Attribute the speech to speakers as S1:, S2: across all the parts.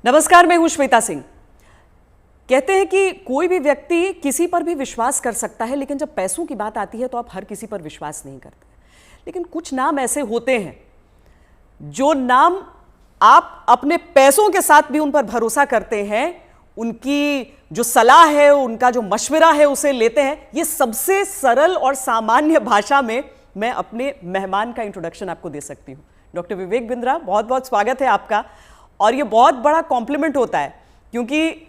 S1: नमस्कार, मैं हूं श्वेता सिंह। कहते हैं कि कोई भी व्यक्ति किसी पर भी विश्वास कर सकता है, लेकिन जब पैसों की बात आती है तो आप हर किसी पर विश्वास नहीं करते। लेकिन कुछ नाम ऐसे होते हैं जो नाम आप अपने पैसों के साथ भी उन पर भरोसा करते हैं, उनकी जो सलाह है, उनका जो मशवरा है उसे लेते हैं। ये सबसे सरल और सामान्य भाषा में मैं अपने मेहमान का इंट्रोडक्शन आपको दे सकती हूँ। डॉक्टर विवेक बिंद्रा, बहुत बहुत स्वागत है आपका। और ये बहुत बड़ा कॉम्प्लीमेंट होता है क्योंकि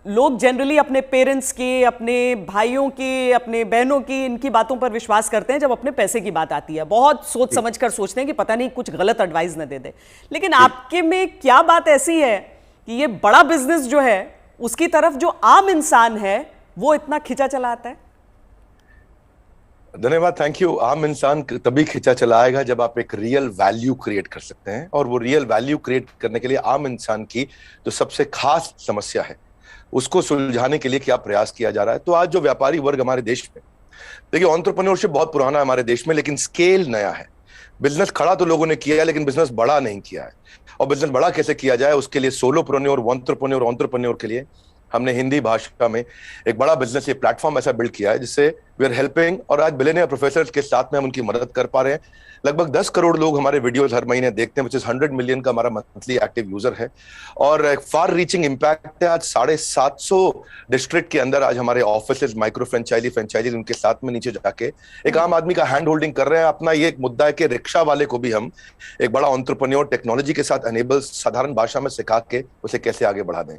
S1: लोग जनरली अपने पेरेंट्स की, अपने भाइयों की, अपने बहनों की, इनकी बातों पर विश्वास करते हैं। जब अपने पैसे की बात आती है बहुत सोच समझ कर सोचते हैं कि पता नहीं कुछ गलत एडवाइस न दे दे। लेकिन आपके में क्या बात ऐसी है कि ये बड़ा बिजनेस जो है उसकी तरफ जो आम इंसान है वो इतना खिंचा चला आता है?
S2: धन्यवाद, थैंक यू। आम इंसान तभी खिंचा चला आएगा जब आप एक रियल वैल्यू क्रिएट कर सकते हैं, और वो रियल वैल्यू क्रिएट करने के लिए आम इंसान की जो सबसे खास समस्या है उसको सुलझाने के लिए क्या प्रयास किया जा रहा है। तो आज जो व्यापारी वर्ग हमारे देश में, देखिए, एंटरप्रेन्योरशिप बहुत पुराना है हमारे देश में, लेकिन स्केल नया है। बिजनेस खड़ा तो लोगों ने किया है, लेकिन बिजनेस बड़ा नहीं किया है। और बिजनेस बड़ा कैसे किया जाए, उसके लिए सोलोप्रेन्योर, एंटरप्रेन्योर के लिए हमने हिंदी भाषा में एक बड़ा बिजनेस, ये प्लेटफॉर्म ऐसा बिल्ड किया है जिससे वी आर हेल्पिंग, और आज बिलियनियर प्रोफेसर्स के साथ में हम उनकी मदद कर पा रहे हैं। लगभग 10 करोड़ लोग हमारे वीडियोस हर महीने देखते हैं, विच इज 100 मिलियन का हमारा मंथली एक्टिव यूजर है, और एक फार रीचिंग इम्पैक्ट है। आज 750 डिस्ट्रिक्ट के अंदर आज हमारे ऑफिस, माइक्रो फ्रेंचाइजी उनके साथ में नीचे जाके एक आम आदमी का हैंड होल्डिंग कर रहे हैं। अपना ये एक मुद्दा है कि रिक्शा वाले को भी हम एक बड़ा एंटरप्रेन्योर टेक्नोलॉजी के साथ एनेबल, साधारण भाषा में सिखा के उसे कैसे आगे बढ़ा दें।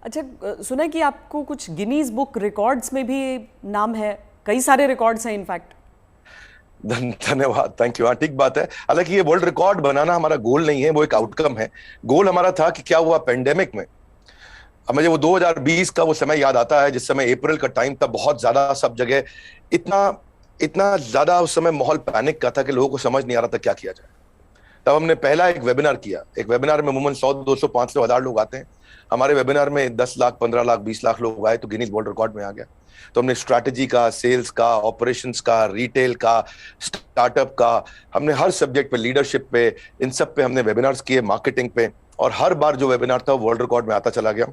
S1: अच्छा, सुना है कि आपको कुछ गिनीज बुक रिकॉर्ड्स में भी नाम है, कई सारे रिकॉर्ड्स हैं इनफैक्ट।
S2: धन्यवाद, थैंक यू। हाँ, ठीक बात है। हालांकि ये वर्ल्ड रिकॉर्ड बनाना हमारा गोल नहीं है, वो एक आउटकम है। गोल हमारा था कि क्या हुआ पेंडेमिक में। अब मुझे वो 2020 का वो समय याद आता है जिस समय अप्रैल का टाइम था, बहुत ज्यादा सब जगह इतना ज्यादा उस समय माहौल पैनिक का था कि लोगों को समझ नहीं आ रहा था क्या किया जाए। तब हमने पहला एक वेबिनार किया। एक वेबिनार में अमूमन 100, 200, 500, 1000 लोग आते हैं। हमारे वेबिनार में 10 लाख, 15 लाख, 20 लाख लोग आए तो गिनीज वर्ल्ड रिकॉर्ड में आ गया। तो हमने स्ट्रैटेजी का, सेल्स का, ऑपरेशंस का, रिटेल का, स्टार्टअप का, हमने हर सब्जेक्ट पे, लीडरशिप पे, इन सब पे हमने वेबिनार्स किए, मार्केटिंग पे, और हर बार जो वेबिनार था वर्ल्ड रिकॉर्ड में आता चला गया।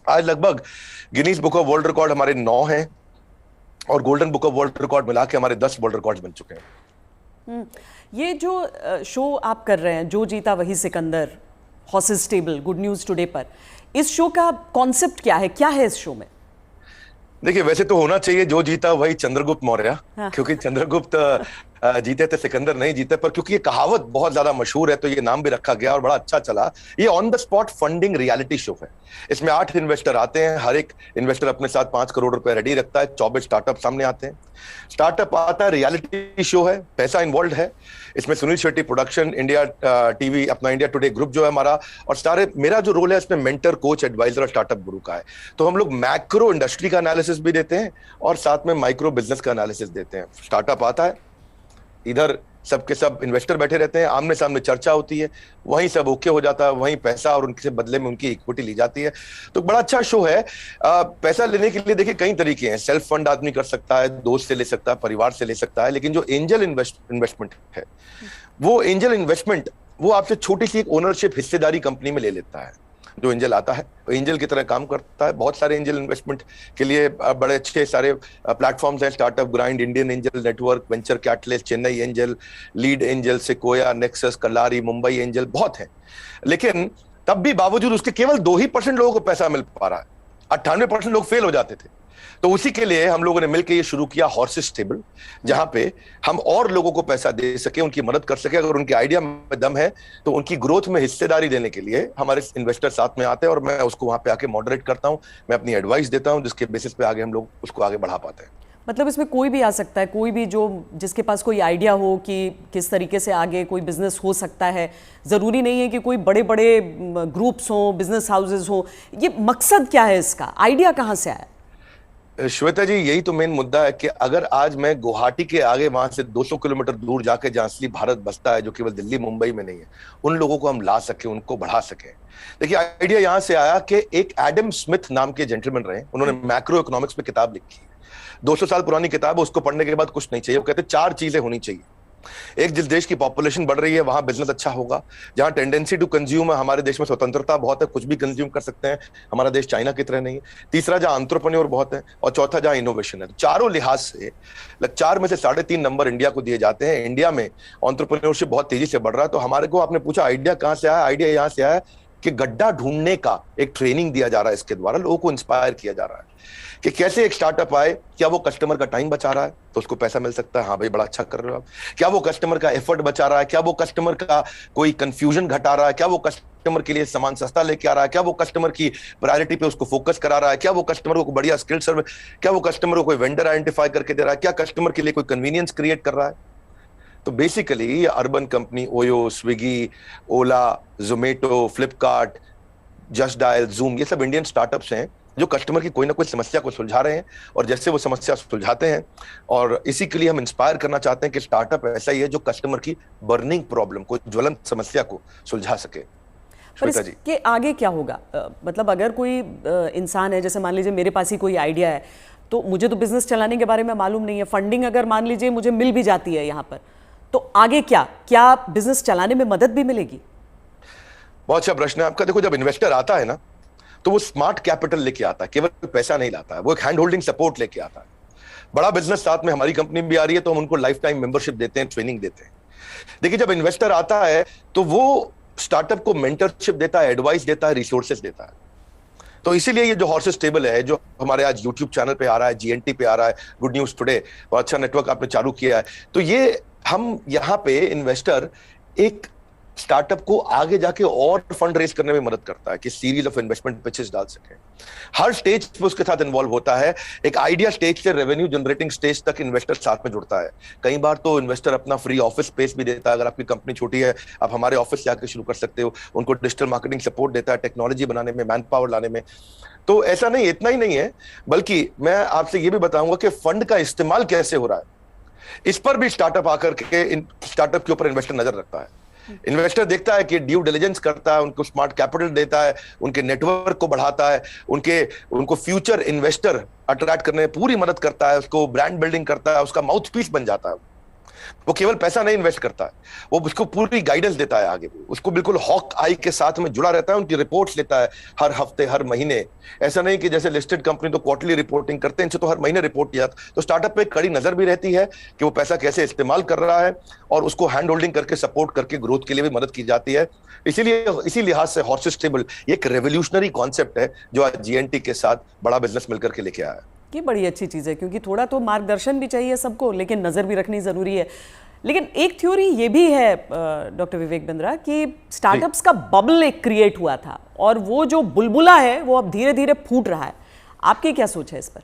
S2: आज लगभग Guinness book of world record हमारे 9 हैं, और golden book of world record मिला के हमारे 10 वर्ल्ड रिकॉर्ड बन चुके हैं।
S1: ये जो शो आप कर रहे हैं, जो जीता वही Sikandar, horses table, good news today पर, इस शो का कॉन्सेप्ट क्या है? क्या है इस शो में?
S2: देखिए, वैसे तो होना चाहिए जो जीता वही चंद्रगुप्त मौर्य,
S1: हाँ।
S2: क्योंकि चंद्रगुप्त जीते थे, सिकंदर नहीं जीते। पर क्योंकि ये कहावत बहुत ज्यादा मशहूर है तो ये नाम भी रखा गया और बड़ा अच्छा चला। ये on the spot funding reality show है। इसमें 8 इन्वेस्टर आते हैं, हर एक इन्वेस्टर अपने साथ 5 करोड़ रुपए रेडी रखता है। 24 स्टार्टअप सामने आते हैं। स्टार्टअप आता है, रियलिटी शो है, पैसा इन्वॉल्व है। इसमें Sunil Shetty production, India TV, अपना इंडिया टुडे ग्रुप जो है हमारा, और सारे, मेरा जो रोल है इसमें मेंटर, कोच, एडवाइजर और स्टार्टअप गुरु का है। तो हम लोग मैक्रो इंडस्ट्री का एनालिसिस भी देते हैं और साथ में माइक्रो बिजनेस का एनालिसिस देते हैं। स्टार्टअप आता है, इधर सबके सब इन्वेस्टर बैठे रहते हैं, आमने सामने चर्चा होती है, वहीं सब ओके हो जाता है, वहीं पैसा और उनके बदले में उनकी इक्विटी ली जाती है। तो बड़ा अच्छा शो है। पैसा लेने के लिए देखिए कई तरीके हैं। सेल्फ फंड आदमी कर सकता है, दोस्त से ले सकता है, परिवार से ले सकता है, लेकिन जो एंजल इन्वेस्टमेंट है, वो एंजल इन्वेस्टमेंट वो आपसे छोटी सी एक ओनरशिप, हिस्सेदारी कंपनी में ले लेता है। जो एंजल आता है वो एंजल की तरह काम करता है। बहुत सारे एंजल इन्वेस्टमेंट के लिए बड़े अच्छे सारे प्लेटफॉर्म्स हैं, startup grind, Indian angel network, venture catalyst, Chennai angel, lead angel, Sequoia, Nexus, Kalaari, Mumbai angel, बहुत है। लेकिन तब भी बावजूद उसके केवल 2% लोगों को पैसा मिल पा रहा है। 98% लोग फेल हो जाते थे। तो उसी के लिए हम लोगों ने मिलकर ये शुरू किया हॉर्सेस टेबल, जहां पे हम और लोगों को पैसा दे सके, उनकी मदद कर सके। अगर उनके आइडिया में दम है तो उनकी ग्रोथ में हिस्सेदारी देने के लिए हमारे इन्वेस्टर साथ में आते हैं, और मैं उसको वहां पे आके मॉडरेट करता हूं, मैं अपनी एडवाइस देता हूं, जिसके बेसिस पे आगे हम लोग उसको आगे बढ़ा पाते हैं।
S1: मतलब इसमें कोई भी आ सकता है, कोई भी जो जिसके पास कोई आइडिया हो कि किस तरीके से आगे कोई बिजनेस हो सकता है। ज़रूरी नहीं है कि कोई बड़े बड़े ग्रुप्स हों, बिजनेस हाउसेज हों। ये मकसद क्या है इसका? आइडिया कहाँ से आया?
S2: श्वेता जी, यही तो मेन मुद्दा है कि अगर आज मैं गुवाहाटी के आगे वहां से 200 किलोमीटर दूर जाके, जहां असली भारत बसता है, जो केवल दिल्ली मुंबई में नहीं है, उन लोगों को हम ला सके, उनको बढ़ा सके। देखिए, आइडिया यहां से आया कि एक एडम स्मिथ नाम के जेंटलमैन रहे, उन्होंने मैक्रो इकोनॉमिक्स पे किताब लिखी है। 200 साल पुरानी किताब है, उसको पढ़ने के बाद कुछ नहीं चाहिए। वो कहते 4 चीजें होनी चाहिए। एक जिस देश की पॉपुलेशन बढ़ रही है वहां बिजनेस अच्छा होगा, जहां टेंडेंसी टू कंज्यूम है, हमारे देश में स्वतंत्रता बहुत है, कुछ भी कंज्यूम कर सकते हैं, हमारा देश चाइना की तरह नहीं है। तीसरा जहां एंटरप्रेन्योर बहुत है, और चौथा जहां इनोवेशन है। तो चारों लिहाज से 4 में से 3.5 नंबर इंडिया को दिए जाते हैं। इंडिया में एंटरप्रेन्योरशिप बहुत तेजी से बढ़ रहा है। तो हमारे को, आपने पूछा आइडिया कहां से आया, आइडिया यहां से आया कि गड्ढा ढूंढने का एक ट्रेनिंग दिया जा रहा है, इसके द्वारा लोगों को इंस्पायर किया जा रहा है कि कैसे एक स्टार्टअप आए, क्या वो कस्टमर का टाइम बचा रहा है तो उसको पैसा मिल सकता है, हाँ भाई बड़ा अच्छा कर रहे हो आप, क्या वो कस्टमर का एफर्ट बचा रहा है, क्या वो कस्टमर का कोई कंफ्यूजन घटा रहा है, क्या वो कस्टमर के लिए सामान सस्ता लेके आ रहा है, क्या वो कस्टमर की प्रायोरिटी पे उसको फोकस करा रहा है, क्या वो कस्टमर को बढ़िया स्किल सर्विस, क्या वो कस्टमर को कोई वेंडर आइडेंटिफाई करके दे रहा है, क्या कस्टमर के लिए कोई कन्वीनियंस क्रिएट कर रहा है। तो बेसिकली ये urban company Oyo, Swiggy, Ola, Zomato, Flipkart, just dial, Zoom, ये सब इंडियन स्टार्टअप्स हैं जो कस्टमर की कोई ना कोई समस्या को सुलझा रहे हैं, और जैसे वो समस्या सुलझाते हैं, और इसी के लिए हम इंस्पायर करना चाहते हैं कि स्टार्टअप ऐसा ही है जो कस्टमर की बर्निंग प्रॉब्लम को, ज्वलंत समस्या को सुलझा सके।
S1: पर इसके आगे क्या होगा? मतलब अगर कोई इंसान है, जैसे मान लीजिए मेरे पास ही कोई आइडिया है, तो मुझे तो बिजनेस चलाने के बारे में मालूम नहीं है, फंडिंग अगर मान लीजिए मुझे मिल भी जाती है यहाँ पर, तो आगे क्या बिजनेस चलाने में मदद भी मिलेगी?
S2: बहुत अच्छा प्रश्न है आपका। देखो, जब इन्वेस्टर आता है ना, तो वो स्मार्ट कैपिटल लेके आता है, केवल पैसा नहीं लाता है, वो एक हैंड होल्डिंग सपोर्ट लेके आता है। बड़ा बिजनेस साथ में, हमारी कंपनी भी आ रही है तो हम उनको लाइफ टाइम मेंबरशिप देते हैं, ट्रेनिंग देते हैं। देखिए, जब इन्वेस्टर आता है तो वो स्टार्टअप को मेंटरशिप देता है, एडवाइस देता है, रिसोर्सेज देता है। तो इसीलिए ये जो हॉर्सेस टेबल है, जो हमारे आज यूट्यूब चैनल पे आ रहा है, जीएनटी पे आ रहा है, गुड न्यूज टुडे, और अच्छा नेटवर्क आपने चालू किया है, तो ये हम यहाँ पे इन्वेस्टर एक स्टार्टअप को आगे जाके और फंड रेज करने में मदद करता है कि सीरीज ऑफ इन्वेस्टमेंट पिचेस डाल सके। हर स्टेज पे उसके साथ इन्वॉल्व होता है। एक आइडिया स्टेज से रेवेन्यू जनरेटिंग स्टेज तक इन्वेस्टर साथ में जुड़ता है। कई बार तो इन्वेस्टर अपना फ्री ऑफिस स्पेस भी देता है। अगर आपकी कंपनी छोटी है, आप हमारे ऑफिस से आकर शुरू कर सकते हो। उनको डिजिटल मार्केटिंग सपोर्ट देता है, टेक्नोलॉजी बनाने में, मैन पावर लाने में। तो ऐसा नहीं, इतना ही नहीं है, बल्कि मैं आपसे ये भी बताऊंगा कि फंड का इस्तेमाल कैसे हो रहा है, इस पर भी स्टार्टअप आकर के स्टार्टअप के ऊपर इन्वेस्टर नजर रखता है। इन्वेस्टर देखता है कि ड्यू डिलिजेंस करता है, उनको स्मार्ट कैपिटल देता है, उनके नेटवर्क को बढ़ाता है, उनको फ्यूचर इन्वेस्टर अट्रैक्ट करने में पूरी मदद करता है, उसको ब्रांड बिल्डिंग करता है, उसका माउथ पीस बन जाता है। वो केवल पैसा नहीं इन्वेस्ट करता है, वो उसको पूरी गाइडेंस देता है आगे, उसको बिल्कुल हॉक आई के साथ में जुड़ा रहता है, उनकी रिपोर्ट्स लेता है हर हफ्ते, हर महीने। ऐसा नहीं कि जैसे लिस्टेड कंपनी तो क्वार्टरली रिपोर्टिंग करते हैं, इनसे तो हर महीने रिपोर्ट किया। तो स्टार्टअप पे कड़ी नजर भी रहती है कि वो पैसा कैसे इस्तेमाल कर रहा है, और उसको हैंड होल्डिंग करके सपोर्ट करके ग्रोथ के लिए भी मदद की जाती है। इसीलिए इसी लिहाज से हॉर्सेस टेबल एक रेवोल्यूशनरी कॉन्सेप्ट है जो आज जीएनटी के साथ बड़ा बिजनेस मिलकर के लेके आया है।
S1: ये बड़ी अच्छी चीज़ है, क्योंकि थोड़ा तो मार्गदर्शन भी चाहिए सबको, लेकिन नज़र भी रखनी ज़रूरी है। लेकिन एक थ्योरी ये भी है डॉक्टर विवेक बिंद्रा कि स्टार्टअप्स का बबल एक क्रिएट हुआ था, और वो जो बुलबुला है वो अब धीरे धीरे फूट रहा है। आपकी क्या सोच है इस पर?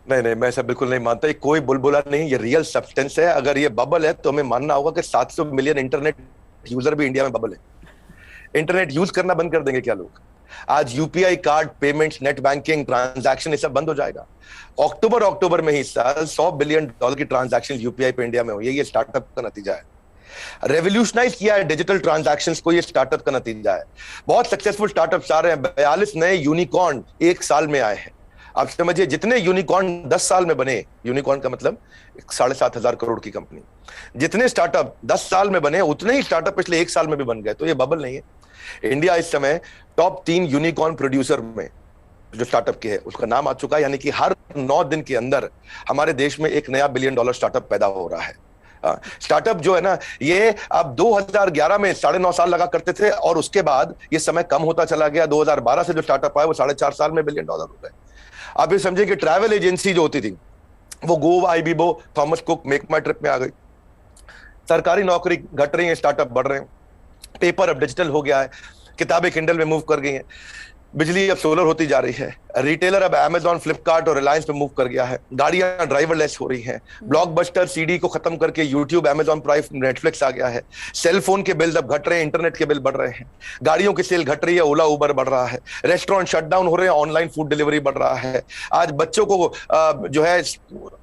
S2: नहीं, मैं ऐसा बिल्कुल नहीं मानता। ये कोई बुलबुला नहीं, ये रियल सब्सटेंस है। अगर ये बबल है तो हमें मानना होगा कि 700 मिलियन इंटरनेट यूजर भी इंडिया में बबल है। इंटरनेट यूज करना बंद कर देंगे क्या लोग? आज UPI card payments, net banking, transaction, ये सब बंद हो जाएगा। अक्टूबर में ही साल $100 बिलियन की ट्रांजैक्शन यूपीआई पे इंडिया में हुई है। ये स्टार्टअप का नतीजा है। रेवोल्यूशनाइज किया है डिजिटल ट्रांजैक्शंस को, ये स्टार्टअप का नतीजा है। बहुत सक्सेसफुल स्टार्टअप्स आ रहे हैं। 42 नए यूनिकॉर्न 1 साल में आए हैं। आप समझिए, जितने यूनिकॉर्न 10 साल में बने, यूनिकॉर्न का मतलब 7,500 करोड़ की कंपनी, जितने स्टार्टअप 10 साल में बने, उतने ही स्टार्टअप पिछले 1 साल में भी बन गए। तो ये बबल नहीं है। इंडिया इस समय टॉप 3 यूनिकॉर्न प्रोड्यूसर में जो स्टार्टअप के है उसका नाम आ चुका है। यानी कि हर 9 दिन के अंदर हमारे देश में एक नया $1 बिलियन स्टार्टअप पैदा हो रहा है। स्टार्टअप जो है ना, ये अब 2011 में 9.5 साल लगा करते थे, और उसके बाद ये समय कम होता चला गया। 2012 से जो स्टार्टअप आया वो 4.5 साल में $1 बिलियन हो गए। आप ये समझिए कि ट्रैवल एजेंसी जो होती थी वो Goibibo, Thomas Cook, Make My Trip में आ गई। सरकारी नौकरी घट रही है, स्टार्टअप बढ़ रहे हैं। पेपर अब डिजिटल हो गया है, किताबें किंडल में मूव कर गई हैं, बिजली अब सोलर होती जा रही है, रिटेलर अब अमेजॉन, फ्लिपकार्ट और रिलायंस पे मूव कर गया है, गाड़ियां ड्राइवरलेस हो रही हैं, ब्लॉकबस्टर सीडी को खत्म करके यूट्यूब, अमेजॉन प्राइम, नेटफ्लिक्स आ गया है, सेल फोन के बिल अब घट रहे हैं, इंटरनेट के बिल बढ़ रहे हैं, गाड़ियों की सेल घट रही है, ओला उबर बढ़ रहा है, रेस्टोरेंट शटडाउन हो रहे हैं, ऑनलाइन फूड डिलीवरी बढ़ रहा है। आज बच्चों को जो है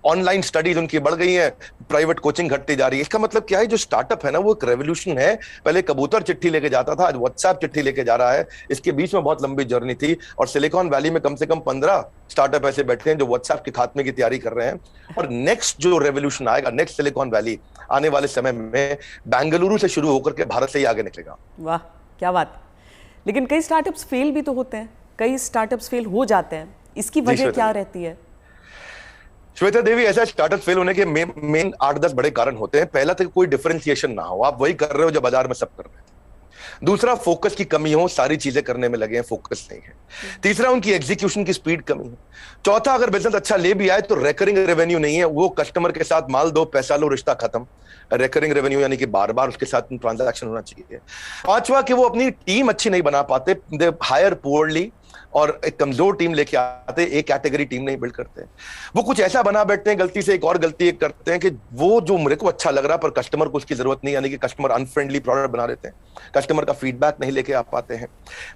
S2: ऑनलाइन स्टडीज उनकी बढ़ गई है, प्राइवेट कोचिंग घटती जा रही है। इसका मतलब क्या है? जो स्टार्टअप है ना, वो एक रेवोल्यूशन है। पहले कबूतर चिट्ठी लेके जाता था, आज व्हाट्सएप चिट्ठी लेके जा रहा है। इसके बीच में बहुत लंबी जर्नी थी, और सिलिकॉन वैली में कम से कम 15 स्टार्टअप ऐसे बैठे हैं जो व्हाट्सएप के खात्मे की तैयारी कर रहे हैं। और नेक्स्ट जो रेवोल्यूशन आएगा, नेक्स्ट सिलिकॉन वैली आने वाले समय में बेंगलुरु से शुरू होकर के भारत से ही आगे निकलेगा।
S1: वाह, क्या बात। लेकिन कई स्टार्टअप्स फेल भी तो होते हैं, कई स्टार्टअप्स फेल हो जाते हैं, इसकी वजह क्या रहती है?
S2: श्वेता देवी, ऐसा स्टार्टअप फेल होने के मेन 8-10 बड़े कारण होते हैं। पहला तो कोई डिफरेंशिएशन ना हो, आप वही कर रहे हो जो बाजार में सब कर रहे हैं। दूसरा, फोकस की कमी हो, सारी चीजें करने में लगे हैं, फोकस नहीं है। तीसरा, उनकी एग्जीक्यूशन की स्पीड कमी है। चौथा, अगर बिजनेस अच्छा ले भी आए तो रिकरिंग रेवेन्यू नहीं है, वो कस्टमर के साथ माल दो पैसा लो रिश्ता खत्म। रिकरिंग रेवेन्यू यानी कि बार बार उसके साथ ट्रांजैक्शन होना चाहिए। पांचवा, कि वो अपनी टीम अच्छी नहीं बना पाते, दे हायर पुअरली, और एक कमजोर टीम लेके आते, एक कैटेगरी टीम नहीं बिल्ड करते। वो कुछ ऐसा बना बैठते हैं, गलती से एक और गलती एक करते हैं कि वो जो मेरे को अच्छा लग रहा है पर कस्टमर को उसकी जरूरत नहीं, यानी कि कस्टमर अनफ्रेंडली प्रोडक्ट बना देते हैं, कस्टमर का फीडबैक नहीं लेके आ पाते हैं।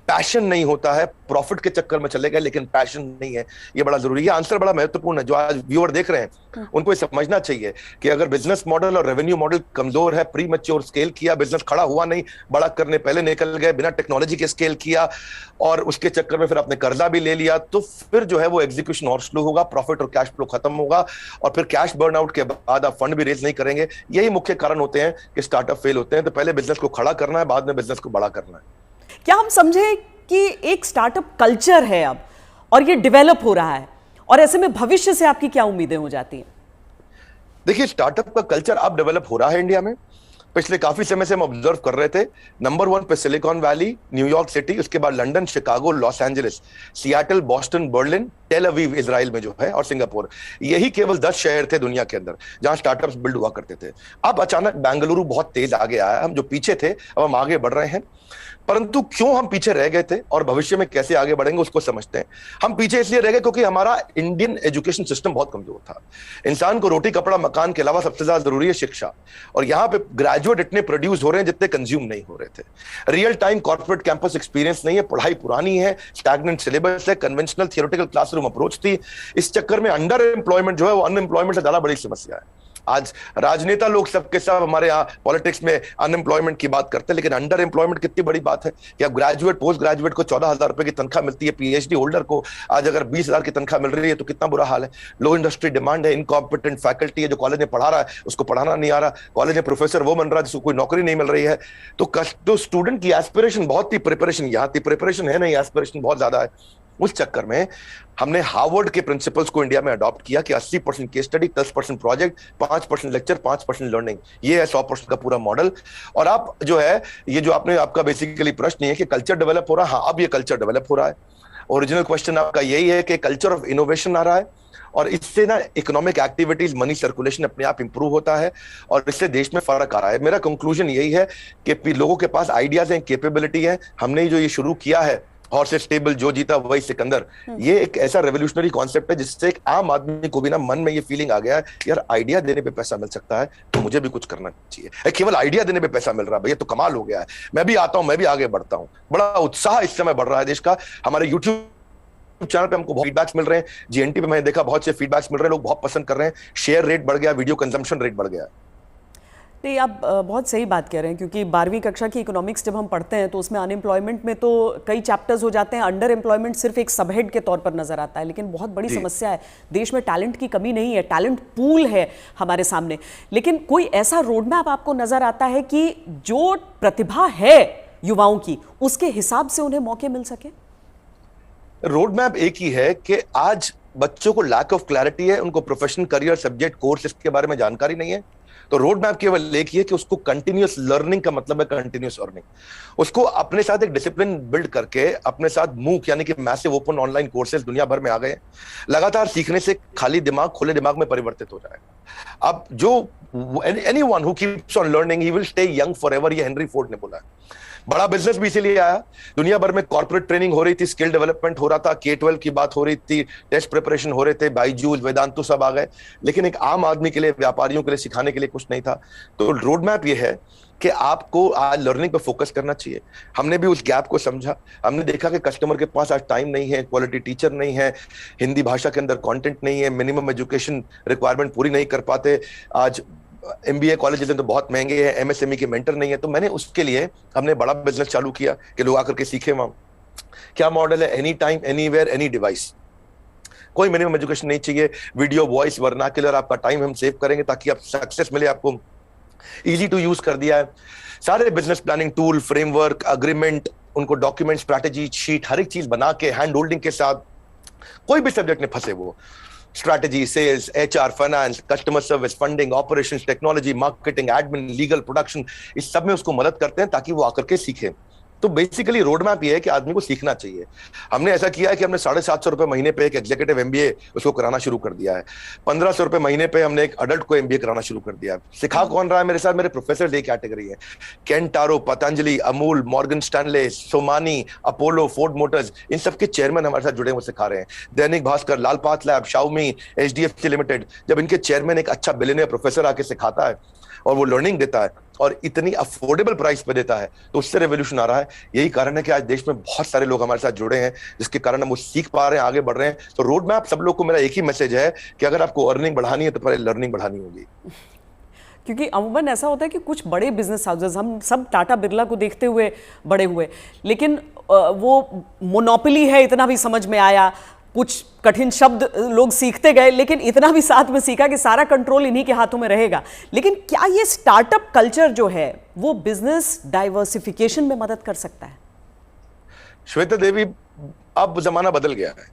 S2: पैशन नहीं होता है, प्रॉफिट के चक्कर में चले गए लेकिन पैशन नहीं है, ये बड़ा जरूरी है। आंसर बड़ा महत्वपूर्ण है, जो आज व्यूअर देख रहे हैं उनको ये समझना चाहिए कि अगर बिजनेस मॉडल और रेवेन्यू मॉडल कमजोर है, प्री मैच्योर स्केल किया, बिजनेस खड़ा हुआ नहीं, बड़ा करने पहले निकल गए, बिना टेक्नोलॉजी के स्केल किया और उसके चक्कर में फिर आपने कर्जा भी ले लिया, तो फिर जो है वो एग्जीक्यूशन और स्लो होगा, प्रॉफिट और कैश फ्लो खत्म होगा, और फिर कैश बर्नआउट के बाद आप फंड भी रेज नहीं करेंगे। यही मुख्य कारण होते हैं कि स्टार्टअप फेल होते हैं। तो पहले बिजनेस को खड़ा करना है, बाद में बिजनेस को बड़ा करना है।
S1: क्या हम समझे कि एक स्टार्टअप कल्चर है अब, और ये डेवलप हो रहा है, और ऐसे में भविष्य से आपकी क्या उम्मीदें हो जाती हैं?
S2: देखिए, स्टार्टअप का कल्चर अब डेवलप हो रहा है इंडिया में। पिछले काफी समय से हम ऑब्जर्व कर रहे थे, नंबर 1 पे सिलिकॉन वैली, न्यूयॉर्क सिटी, उसके बाद London, Chicago, Los Angeles, Seattle, Boston, Berlin, Tel Aviv Israel में जो है, और सिंगापुर। यही केवल 10 शहर थे दुनिया के अंदर जहां स्टार्टअप्स बिल्ड हुआ करते थे। अब अचानक बेंगलुरु बहुत तेज आगे आया, हम जो पीछे थे अब हम आगे बढ़ रहे हैं। परंतु क्यों हम पीछे रह गए थे और भविष्य में कैसे आगे बढ़ेंगे उसको समझते हैं। हम पीछे इसलिए रह गए क्योंकि हमारा इंडियन एजुकेशन सिस्टम बहुत कमजोर था। इंसान को रोटी कपड़ा मकान के अलावा सबसे ज्यादा जरूरी है शिक्षा, और यहाँ पे ग्रेजुएट इतने प्रोड्यूस हो रहे हैं जितने कंज्यूम नहीं हो रहे थे। Real time corporate campus experience नहीं है, पढ़ाई पुरानी है, स्टैग्नेंट सिलेबस है, कन्वेंशनल थियोरेटिकल क्लासरूम अप्रोच थी। इस चक्कर में अंडर एम्प्लॉयमेंट जो है वो अनएम्प्लॉयमेंट से ज्यादा बड़ी समस्या है। आज राजनेता लोग सबके सब हमारे यहाँ पॉलिटिक्स में अनएम्प्लॉयमेंट की बात करते हैं, लेकिन अंडर एम्प्लॉयमेंट कितनी बड़ी बात है कि अब ग्रेजुएट पोस्ट ग्रेजुएट को 14,000 रुपए की तनख्वाह मिलती है, पीएचडी होल्डर को आज अगर 20,000 की तनख्वाह मिल रही है तो कितना बुरा हाल है। लो इंडस्ट्री डिमांड है, इनकॉम्पिटेंट फैकल्टी है, जो कॉलेज में पढ़ा रहा है उसको पढ़ाना नहीं आ रहा, कॉलेज में प्रोफेसर वो बन रहा है जिसको कोई नौकरी नहीं मिल रही है। तो स्टूडेंट की एस्पिरेशन बहुत थी, प्रिपरेशन यहाँ थी, प्रिपरेशन है नहीं, एस्पिरेशन बहुत ज्यादा है। उस चक्कर में हमने हार्वर्ड के प्रिंसिपल्स को इंडिया में अडॉप्ट किया कि 80% case study, 10% project, 5% lecture, 5% learning, ये है 100% का पूरा मॉडल। और आप जो है, ये जो आपने आपका बेसिकली प्रश्न नहीं है कि कल्चर डेवलप हो रहा है, हाँ अब ये कल्चर डेवलप हो रहा है। ओरिजिनल क्वेश्चन आपका यही है कि कल्चर ऑफ इनोवेशन आ रहा है, और इससे ना इकोनॉमिक एक्टिविटीज, मनी सर्कुलेशन अपने आप इंप्रूव होता है, और इससे देश में फर्क आ रहा है। मेरा कंक्लूजन यही है कि लोगों के पास आइडियाज हैं, कैपेबिलिटी है। हमने जो ये शुरू किया है हॉर्सेस टेबल, जो जीता वही सिकंदर, ये एक ऐसा रेवोल्यूशनरी कॉन्सेप्ट है जिससे एक आम आदमी को भी ना मन में ये फीलिंग आ गया है, यार आइडिया देने पे पैसा मिल सकता है तो मुझे भी कुछ करना चाहिए। केवल आइडिया देने पे पैसा मिल रहा है, भैया तो कमाल हो गया है, मैं भी आता हूं, मैं भी आगे बढ़ता हूं। बड़ा उत्साह इस समय बढ़ रहा है देश का। हमारे यूट्यूब चैनल पे हमको बहुत फीडबैक्स मिल रहे हैं, जीएनटी पे मैंने देखा बहुत से फीडबैक्स मिल रहे हैं, लोग बहुत पसंद कर रहे हैं, शेयर रेट बढ़ गया, वीडियो कंजम्पशन रेट बढ़ गया।
S1: नहीं, आप बहुत सही बात कह रहे हैं, क्योंकि 12वीं कक्षा की इकोनॉमिक्स जब हम पढ़ते हैं तो उसमें अनएम्प्लॉयमेंट में तो कई चैप्टर्स हो जाते हैं, अंडर एम्प्लॉयमेंट सिर्फ एक सबहेड के तौर पर नजर आता है। लेकिन बहुत बड़ी समस्या है, देश में टैलेंट की कमी नहीं है, टैलेंट पूल है हमारे सामने। लेकिन कोई ऐसा रोड मैप आपको नजर आता है कि जो प्रतिभा है युवाओं की, उसके हिसाब से उन्हें मौके मिल सके?
S2: रोड मैप एक ही है कि आज बच्चों को लैक ऑफ क्लैरिटी है, उनको प्रोफेशनल करियर सब्जेक्ट कोर्स इसके बारे में जानकारी नहीं है। तो रोड मैप केवल एक ही है कि उसको कंटिन्यूअस लर्निंग का मतलब है कंटिन्यूअस अर्निंग। उसको अपने साथ एक डिसिप्लिन बिल्ड करके अपने साथ मूक यानी कि मैसिव ओपन ऑनलाइन कोर्सेज दुनिया भर में आ गए, लगातार सीखने से खाली दिमाग खुले दिमाग में परिवर्तित हो जाएगा। अब जो anyone who keeps on learning he will stay young forever, ये हेनरी फोर्ड ने बोला है। बड़ा बिजनेस भी इसीलिए आया, दुनिया भर में कॉर्पोरेट ट्रेनिंग हो रही थी, स्किल डेवलपमेंट हो रहा था, K-12 की बात हो रही थी, टेस्ट प्रिपरेशन हो रहे थे, बायजूस, वेदांतु सब आ गए, लेकिन एक आम आदमी के लिए, व्यापारियों के लिए सिखाने के लिए कुछ नहीं था। तो रोड मैप ये है कि आपको आज लर्निंग पे फोकस करना चाहिए। हमने भी उस गैप को समझा, हमने देखा कि कस्टमर के पास आज टाइम नहीं है, क्वालिटी टीचर नहीं है, हिंदी भाषा के अंदर कंटेंट नहीं है, मिनिमम एजुकेशन रिक्वायरमेंट पूरी नहीं कर पाते, आज MBA कॉलेजेस तो बहुत महंगे हैं, MSME के मेंटर नहीं है। तो मैंने उसके लिए हमने बड़ा बिजनेस चालू किया कि लोग आकर के सीखे वहां। क्या मॉडल है? Any time, anywhere, any device. कोई मिनिमम एजुकेशन नहीं चाहिए, वीडियो, वॉइस, वर्नाक्युलर, आपका टाइम हम सेव करेंगे ताकि आप सक्सेस मिले आपको। इजी टू यूज कर दिया है। सारे business planning tool, framework, agreement, उनको डॉक्यूमेंट, स्ट्रैटेजी शीट, हर एक चीज बना के हैंड होल्डिंग के साथ, कोई भी सब्जेक्ट में फंसे वो, strategy, sales, HR, finance, customer service, funding, operations, technology, marketing, admin, legal, production, इस सब में उसको मदद करते हैं ताकि वो आकर के सीखे। तो बेसिकली रोड मैप ये है कि आदमी को सीखना चाहिए। हमने ऐसा किया है कि हमने 750 रुपए महीने पे एक एग्जीक्यूटिव एमबीए उसको कराना शुरू कर दिया है। 1500 रुपए महीने पे हमने एक अडल्ट को एमबीए कराना शुरू कर दिया है। सिखा कौन रहा है मेरे साथ? मेरे प्रोफेसर एक कैटेगरी है, Kent RO, Patanjali, Amul, Morgan Stanley, Somani, Apollo, Ford Motors, इन सबके चेयरमैन हमारे साथ जुड़े हुए सिखा रहे हैं। Dainik Bhaskar, Lal Path Lab, Xiaomi, HDFC Limited, जब इनके चेयरमैन एक अच्छा बिलियनियर प्रोफेसर आके सिखाता है और वो लर्निंग देता है और इतनी अफोर्डेबल प्राइस पे देता है, तो उससे रेवोल्यूशन आ रहा है। यही कारण है कि आज देश में बहुत सारे लोग हमारे साथ जुड़े हैं, जिसके कारण हम वो सीख पा रहे हैं, आगे बढ़ रहे हैं। तो रोड मैप सब लोग को मेरा एक ही मैसेज है कि अगर आपको अर्निंग बढ़ानी है तो पहले लर्निंग बढ़ानी होगी।
S1: क्योंकि अमूमन ऐसा होता है कि कुछ बड़े बिजनेस हाउसेस, हम सब टाटा बिरला को देखते हुए बड़े हुए, लेकिन वो मोनोपोली है इतना भी समझ में आया, कुछ कठिन शब्द लोग सीखते गए, लेकिन इतना भी साथ में सीखा कि सारा कंट्रोल इन्हीं के हाथों में रहेगा। लेकिन क्या ये स्टार्टअप कल्चर जो है वो बिजनेस डाइवर्सिफिकेशन में मदद कर सकता है?
S2: श्वेता देवी, अब जमाना बदल गया है।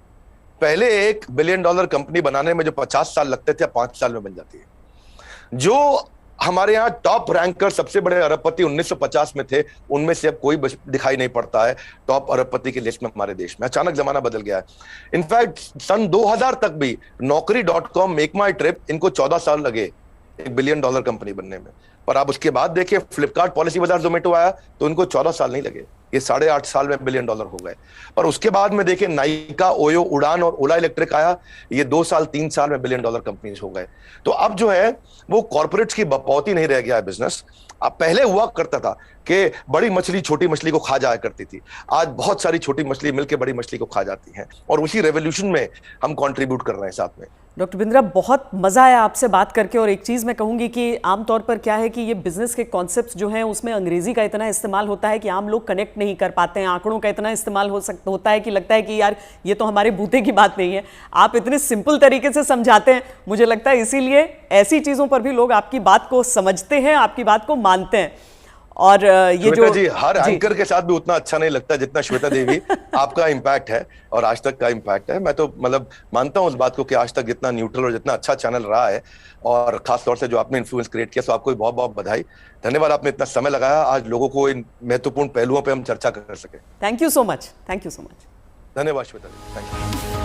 S2: पहले $1 बिलियन कंपनी बनाने में जो 50 साल लगते थे, 5 साल में बन जाती है। जो हमारे यहाँ टॉप रैंकर सबसे बड़े अरबपति 1950 में थे, उनमें से अब कोई दिखाई नहीं पड़ता है टॉप अरबपति की लिस्ट में हमारे देश में। अचानक जमाना बदल गया है। इनफैक्ट सन 2000 तक भी Naukri.com, मेक माई ट्रिप, इनको 14 साल लगे $1 बिलियन कंपनी बनने में। पर आप उसके बाद देखिए, फ्लिपकार्ट, पॉलिसी बाजार, जोमेटो आया तो इनको 14 साल नहीं लगे, ये 8.5 साल में $1 बिलियन हो गए। पर उसके बाद में देखिए, नाइका, ओयो, उड़ान और ओला इलेक्ट्रिक आया, ये 2 साल 3 साल में $1 बिलियन कंपनीज हो गए। तो अब जो है वो कॉर्पोरेट्स की बपौती नहीं रह गया है बिजनेस। अब पहले हुआ करता था कि बड़ी मछली छोटी मछली को खा जाया करती थी, आज बहुत सारी छोटी मछली मिलकर बड़ी मछली को खा जाती हैं, और उसी रेवोल्यूशन में हम कंट्रीब्यूट कर रहे हैं साथ में।
S1: डॉक्टर बिंद्रा, बहुत मज़ा आया आपसे बात करके। और एक चीज़ मैं कहूँगी कि आमतौर पर क्या है कि ये बिजनेस के कॉन्सेप्ट्स जो हैं उसमें अंग्रेजी का इतना इस्तेमाल होता है कि आम लोग कनेक्ट नहीं कर पाते हैं, आंकड़ों का इतना इस्तेमाल होता है कि लगता है कि यार ये तो हमारे बूते की बात नहीं है। आप इतने सिंपल तरीके से समझाते हैं, मुझे लगता है इसीलिए ऐसी चीज़ों पर भी लोग आपकी बात को समझते हैं, आपकी बात को मानते हैं। और ये जो
S2: जी, हर एंकर के साथ भी उतना अच्छा नहीं लगता जितना श्वेता देवी आपका इम्पैक्ट है और आज तक का इम्पैक्ट है। मैं तो मतलब मानता हूं उस बात को कि आज तक जितना न्यूट्रल और जितना अच्छा चैनल रहा है, और खास तौर से जो आपने इन्फ्लुएंस क्रिएट किया, तो आपको बहुत बहुत बधाई, धन्यवाद। आपने इतना समय लगाया आज लोगों को इन महत्वपूर्ण पहलुओं पर हम चर्चा कर सके।
S1: Thank you so much, thank you so much.
S2: धन्यवाद श्वेता जी, थैंक यू।